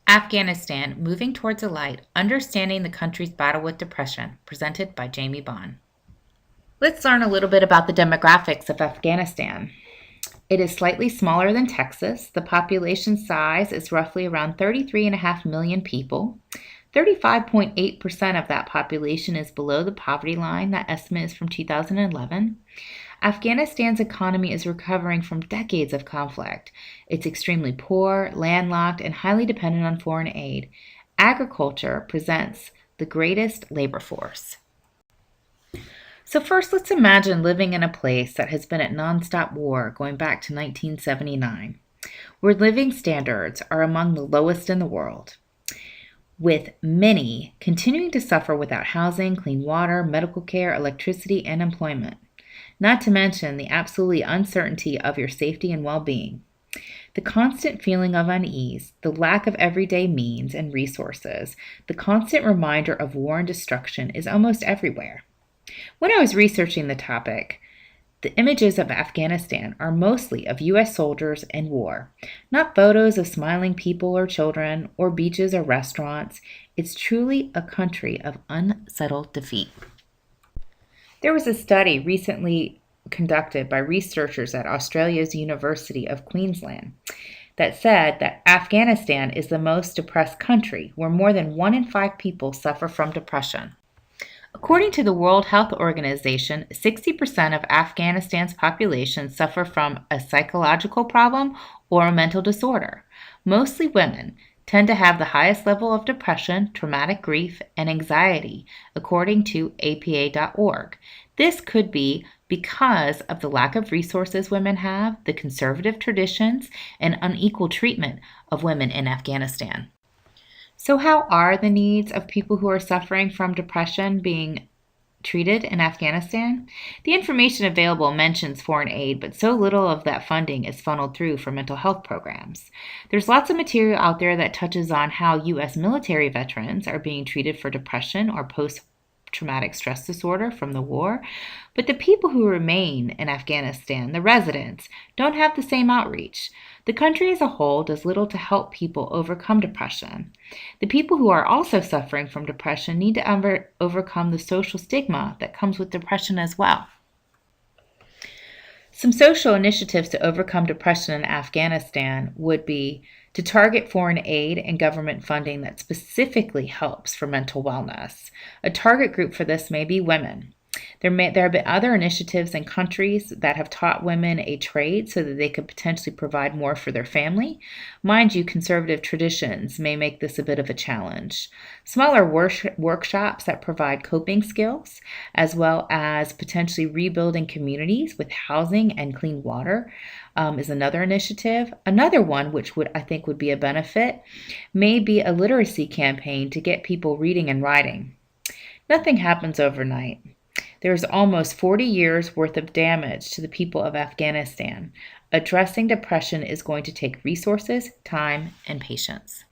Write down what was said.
Afghanistan, Moving Towards a Light, Understanding the Country's Battle with Depression, presented by Jamie Bohn. Let's learn a little bit about the demographics of Afghanistan. It is slightly smaller than Texas. The population size is roughly around 33.5 million people. 35.8% of that population is below the poverty line. That estimate is from 2011. Afghanistan's economy is recovering from decades of conflict. It's extremely poor, landlocked, and highly dependent on foreign aid. Agriculture presents the greatest labor force. So first, let's imagine living in a place that has been at nonstop war going back to 1979, where living standards are among the lowest in the world, with many continuing to suffer without housing, clean water, medical care, electricity, and employment. Not to mention the absolute uncertainty of your safety and well-being. The constant feeling of unease, the lack of everyday means and resources, the constant reminder of war and destruction is almost everywhere. When I was researching the topic, the images of Afghanistan are mostly of U.S. soldiers and war, not photos of smiling people or children, or beaches or restaurants. It's truly a country of unsettled defeat. There was a study recently conducted by researchers at Australia's University of Queensland that said that Afghanistan is the most depressed country, where more than 1 in 5 people suffer from depression. According to the World Health Organization, 60% of Afghanistan's population suffer from a psychological problem or a mental disorder. Mostly women tend to have the highest level of depression, traumatic grief, and anxiety, according to APA.org. This could be because of the lack of resources women have, the conservative traditions, and unequal treatment of women in Afghanistan. So how are the needs of people who are suffering from depression being treated in Afghanistan? The information available mentions foreign aid, but so little of that funding is funneled through for mental health programs. There's lots of material out there that touches on how U.S. military veterans are being treated for depression or post-traumatic stress disorder from the war, but the people who remain in Afghanistan, the residents, don't have the same outreach. The country as a whole does little to help people overcome depression. The people who are also suffering from depression need to overcome the social stigma that comes with depression as well. Some social initiatives to overcome depression in Afghanistan would be to target foreign aid and government funding that specifically helps for mental wellness. A target group for this may be women. There have been other initiatives in countries that have taught women a trade so that they could potentially provide more for their family. Mind you, conservative traditions may make this a bit of a challenge. Smaller workshops that provide coping skills, as well as potentially rebuilding communities with housing and clean water, is another initiative. Another one, which I think would be a benefit, may be a literacy campaign to get people reading and writing. Nothing happens overnight. There's almost 40 years worth of damage to the people of Afghanistan. Addressing depression is going to take resources, time, and patience.